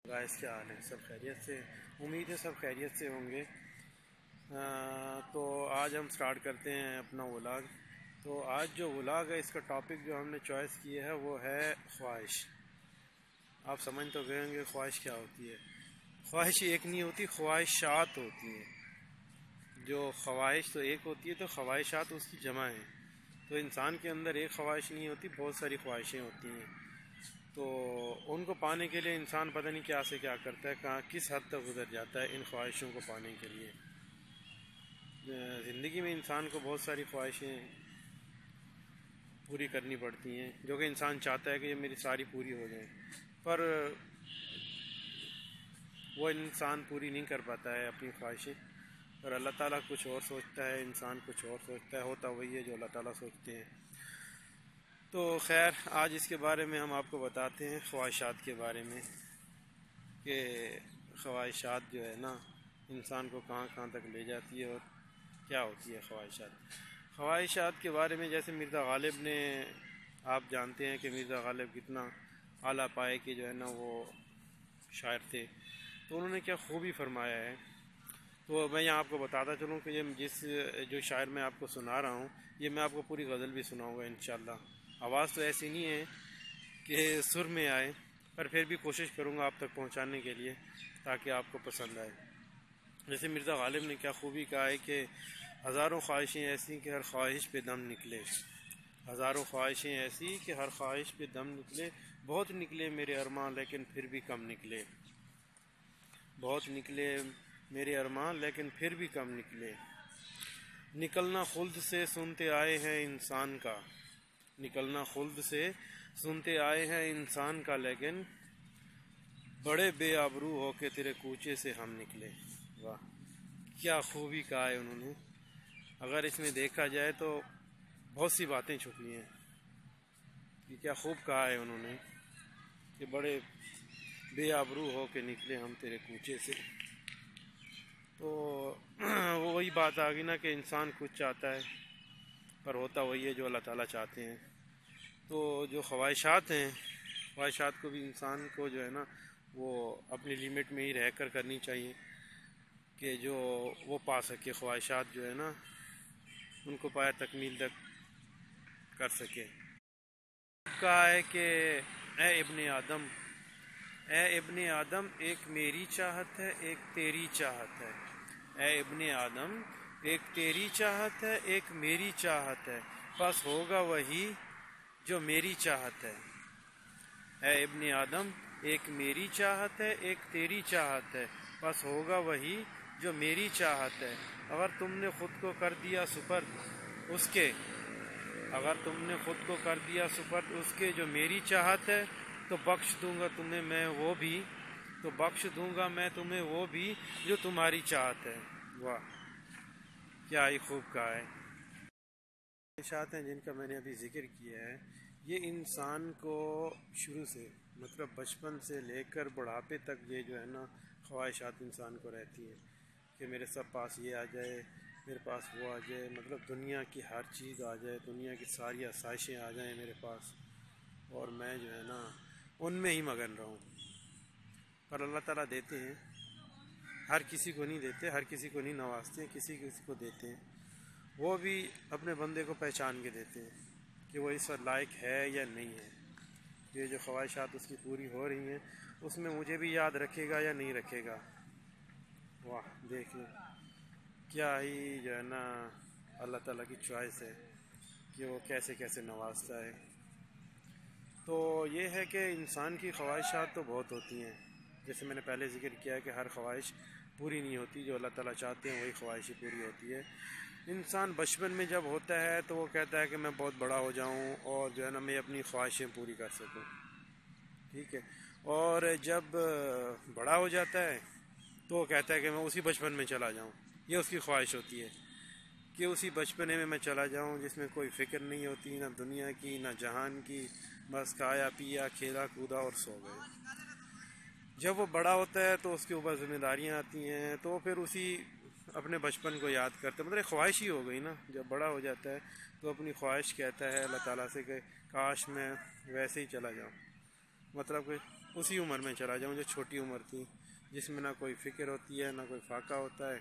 Guys کیا حال ہے؟ سب خیریت سے؟ امید ہے سب خیریت سے ہوں گے۔ تو آج ہم سٹارٹ کرتے ہیں اپنا ولاگ۔ تو آج جو ولاگ ہے، اس کا ٹاپک جو ہم نے چوائس کیا ہے وہ ہے خواہش۔ آپ سمجھ تو گئے ہوں گے خواہش کیا ہوتی ہے۔ خواہش ایک نہیں ہوتی، خواہشات ہوتی ہیں۔ جو خواہش تو ایک ہوتی ہے، تو خواہشات اس کی جمع ہیں۔ تو انسان کے اندر ایک خواہش نہیں ہوتی، بہت ساری خواہشیں ہوتی ہیں۔ تو ان کو پانے کے لیے انسان پتہ نہیں کیا سے کیا کرتا ہے، کہاں کس حد تک گزر جاتا ہے ان خواہشوں کو پانے کے لیے۔ زندگی میں انسان کو بہت ساری خواہشیں پوری کرنی پڑتی ہیں، جو کہ انسان چاہتا ہے کہ یہ میری ساری پوری ہو جائیں، پر وہ انسان پوری نہیں کر پاتا ہے اپنی خواہشیں۔ اور اللہ تعالیٰ کچھ اور سوچتا ہے، انسان کچھ اور سوچتا ہے، ہوتا وہی ہے جو اللہ تعالیٰ سوچتے ہیں۔ تو خیر، آج اس کے بارے میں ہم آپ کو بتاتے ہیں، خواہشات کے بارے میں، کہ خواہشات جو ہے نا انسان کو کہاں کہاں تک لے جاتی ہے اور کیا ہوتی ہے خواہشات۔ خواہشات کے بارے میں جیسے مرزا غالب نے، آپ جانتے ہیں کہ مرزا غالب کتنا اعلیٰ پائے کے جو ہے نا وہ شاعر تھے، تو انہوں نے کیا خوبی فرمایا ہے۔ تو میں یہاں آپ کو بتاتا چلوں کہ یہ جو شاعر میں آپ کو سنا رہا ہوں، یہ میں آپ کو پوری غزل بھی سناؤں گا انشاءاللہ۔ آواز تو ایسی نہیں ہے کہ سر میں آئے، پر پھر بھی کوشش کروں گا آپ تک پہنچانے کے لیے تاکہ آپ کو پسند آئے۔ جیسے مرزا غالب نے کیا خوبی کہا ہے کہ ہزاروں خواہشیں ایسی کہ ہر خواہش پہ دم نکلے، ہزاروں خواہشیں ایسی کہ ہر خواہش پہ دم نکلے، بہت نکلے میرے ارماں لیکن پھر بھی کم نکلے، بہت نکلے میرے ارماں لیکن پھر بھی کم نکلے۔ نکلنا خلد سے سنتے آئے ہیں انسان کا، نکلنا خلد سے سنتے آئے ہیں انسان کا، لیکن بڑے بے آبرو ہو کے تیرے کوچے سے ہم نکلے۔ واہ، کیا خوبی کہا ہے انہوں نے۔ اگر اس میں دیکھا جائے تو بہت سی باتیں چھپی ہیں، کہ کیا خوب کہا ہے انہوں نے کہ بڑے بے آبرو ہو کے نکلے ہم تیرے کوچے سے۔ تو وہی بات آ گئی نا کہ انسان کچھ چاہتا ہے پر ہوتا وہی ہے جو اللہ تعالیٰ چاہتے ہیں۔ تو جو خواہشات ہیں، خواہشات کو بھی انسان کو جو ہے نا وہ اپنی لیمٹ میں ہی رہ کر کرنی چاہیے، کہ جو وہ پا سکے، خواہشات جو ہے نا ان کو پایا تکمیل تک کر سکے۔ کہا ہے کہ اے ابن آدم، اے ابن آدم، ایک میری چاہت ہے ایک تیری چاہت ہے، اے ابن آدم ایک تیری چاہت ہے ایک میری چاہت ہے، بس ہوگا وہی جو میری چاہت ہے۔ اے ابن آدم ایک میری چاہت ہے ایک تیری چاہت ہے، بس ہوگا وہی جو میری چاہت ہے۔ اگر تم نے خود کو کر دیا سپرد اس کے، اگر تم نے خود کو کر دیا سپرد اس کے جو میری چاہت ہے، تو بخش دوں گا تمہیں میں وہ بھی، تو بخش دوں گا میں تمہیں وہ بھی جو تمہاری چاہت ہے۔ واہ، کیا ہی خوب کہا ہے۔ خواہشات ہیں جن کا میں نے ابھی ذکر کیا ہے، یہ انسان کو شروع سے، مطلب بچپن سے لے کر بڑھاپے تک یہ جو ہے نا خواہشات انسان کو رہتی ہیں، کہ میرے سب پاس یہ آ جائے، میرے پاس وہ آ جائے، مطلب دنیا کی ہر چیز آ جائے، دنیا کی ساری آسائشیں آ جائیں میرے پاس، اور میں جو ہے نا ان میں ہی مگن رہوں۔ پر اللہ تعالیٰ دیتے ہیں، ہر کسی کو نہیں دیتے، ہر کسی کو نہیں نوازتے ہیں، کسی کسی کو دیتے ہیں۔ وہ بھی اپنے بندے کو پہچان کے دیتے ہیں کہ وہ اس وقت لائق ہے یا نہیں ہے۔ یہ جو خواہشات اس کی پوری ہو رہی ہیں، اس میں مجھے بھی یاد رکھے گا یا نہیں رکھے گا۔ واہ، دیکھیں کیا ہی جو ہے نا اللہ تعالیٰ کی چوائس ہے کہ وہ کیسے کیسے نوازتا ہے۔ تو یہ ہے کہ انسان کی خواہشات تو بہت ہوتی ہیں، جیسے میں نے پہلے ذکر کیا ہے کہ ہر خواہش پوری نہیں ہوتی، جو اللہ تعالیٰ چاہتے ہیں وہی خواہش پوری ہوتی ہے۔ انسان بچپن میں جب ہوتا ہے تو وہ کہتا ہے کہ میں بہت بڑا ہو جاؤں اور جو ہے نا میں اپنی خواہشیں پوری کر سکوں، ٹھیک ہے۔ اور جب بڑا ہو جاتا ہے تو وہ کہتا ہے کہ میں اسی بچپن میں چلا جاؤں، یہ اس کی خواہش ہوتی ہے کہ اسی بچپنے میں چلا جاؤں جس میں کوئی فکر نہیں ہوتی، نہ دنیا کی نہ جہان کی، بس کھایا پیا کھیلا کودا اور سو گئے۔ جب وہ بڑا ہوتا ہے تو اس کے اوپر ذمہ داریاں آتی ہیں، تو پھر اسی اپنے بچپن کو یاد کرتا ہے، مطلب خواہش ہی ہو گئی نا۔ جب بڑا ہو جاتا ہے تو اپنی خواہش کہتا ہے اللہ تعالیٰ سے کہ کاش میں ویسے ہی چلا جاؤں، مطلب کہ اسی عمر میں چلا جاؤں جو چھوٹی عمر تھی، جس میں نہ کوئی فکر ہوتی ہے، نہ کوئی فاقہ ہوتا ہے،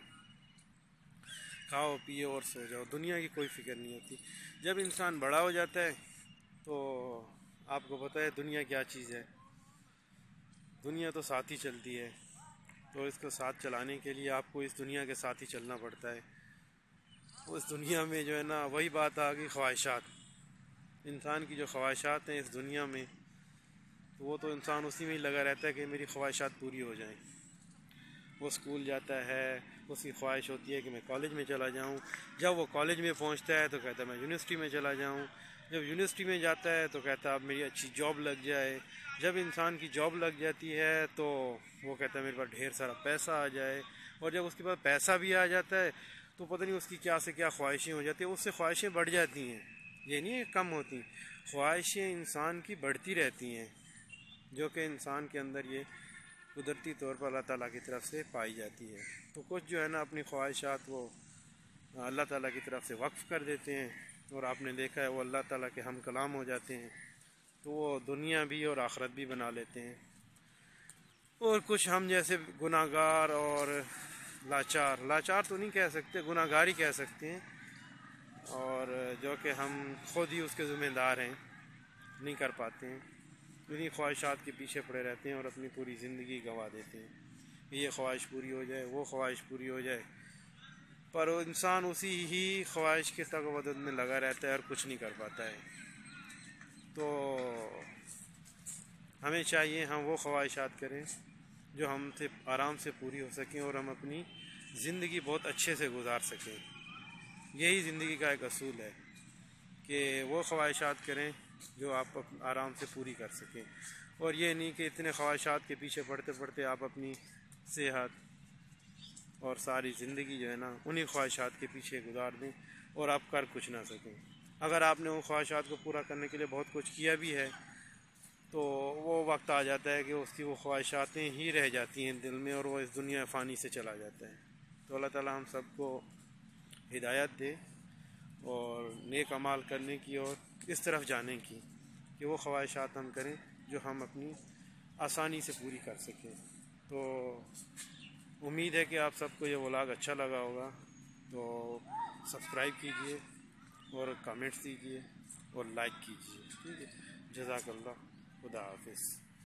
کھاؤ پیو اور سو جاؤ، دنیا کی کوئی فکر نہیں ہوتی۔ جب انسان بڑا ہو جاتا ہے تو آپ کو پتہ ہے دنیا کیا چیز ہے، دنیا تو ساتھ ہی چلتی ہے، تو اس کو ساتھ چلانے کے لیے آپ کو اس دنیا کے ساتھ ہی چلنا پڑتا ہے۔ اس دنیا میں جو ہے نا، وہی بات آ گئی خواہشات، انسان کی جو خواہشات ہیں اس دنیا میں، وہ تو انسان اسی میں ہی لگا رہتا ہے کہ میری خواہشات پوری ہو جائیں۔ وہ اسکول جاتا ہے، اس کی خواہش ہوتی ہے کہ میں کالج میں چلا جاؤں، جب وہ کالج میں پہنچتا ہے تو کہتا ہے میں یونیورسٹی میں چلا جاؤں، جب یونیورسٹی میں جاتا ہے تو کہتا ہے اب میری اچھی جاب لگ جائے، جب انسان کی جاب لگ جاتی ہے تو وہ کہتا ہے میرے پاس ڈھیر سارا پیسہ آ جائے، اور جب اس کے پاس پیسہ بھی آ جاتا ہے تو پتہ نہیں اس کی کیا سے کیا خواہشیں ہو جاتی ہیں، اس سے خواہشیں بڑھ جاتی ہیں، یہ نہیں کم ہوتی، خواہشیں انسان کی بڑھتی رہتی ہیں، جو کہ انسان کے اندر یہ قدرتی طور پر اللہ تعالیٰ کی طرف سے پائی جاتی ہے۔ تو کچھ جو ہے نا اپنی خواہشات وہ اللہ تعالیٰ کی طرف سے وقف کر دیتے ہیں، اور آپ نے دیکھا ہے وہ اللہ تعالیٰ کے ہم کلام ہو جاتے ہیں، تو وہ دنیا بھی اور آخرت بھی بنا لیتے ہیں۔ اور کچھ ہم جیسے گناہ گار اور لاچار تو نہیں کہہ سکتے، گناہ گار ہی کہہ سکتے ہیں، اور جو کہ ہم خود ہی اس کے ذمہ دار ہیں، نہیں کر پاتے ہیں، انہیں خواہشات کے پیچھے پڑے رہتے ہیں اور اپنی پوری زندگی گنوا دیتے ہیں کہ یہ خواہش پوری ہو جائے، وہ خواہش پوری ہو جائے، پر وہ انسان اسی ہی خواہش کے تقویت میں لگا رہتا ہے اور کچھ نہیں کر پاتا ہے۔ تو ہمیں چاہیے ہم وہ خواہشات کریں جو ہم سے آرام سے پوری ہو سکیں اور ہم اپنی زندگی بہت اچھے سے گزار سکیں۔ یہی زندگی کا ایک اصول ہے کہ وہ خواہشات کریں جو آپ آرام سے پوری کر سکیں، اور یہ نہیں کہ اتنے خواہشات کے پیچھے پڑھتے پڑھتے آپ اپنی صحت اور ساری زندگی جو ہے نا انہی خواہشات کے پیچھے گزار دیں اور آپ کر کچھ نہ سکیں۔ اگر آپ نے ان خواہشات کو پورا کرنے کے لیے بہت کچھ کیا بھی ہے تو وہ وقت آ جاتا ہے کہ اس کی وہ خواہشاتیں ہی رہ جاتی ہیں دل میں، اور وہ اس دنیا فانی سے چلا جاتا ہے۔ تو اللہ تعالیٰ ہم سب کو ہدایت دے اور نیک اعمال کرنے کی اور اس طرف جانے کی کہ وہ خواہشات ہم کریں جو ہم اپنی آسانی سے پوری کر سکیں۔ تو امید ہے کہ آپ سب کو یہ ولاگ اچھا لگا ہوگا، تو سبسکرائب کیجئے اور کمنٹس دیجئے اور لائک کیجئے، ٹھیک ہے؟ جزاک اللہ، خدا حافظ۔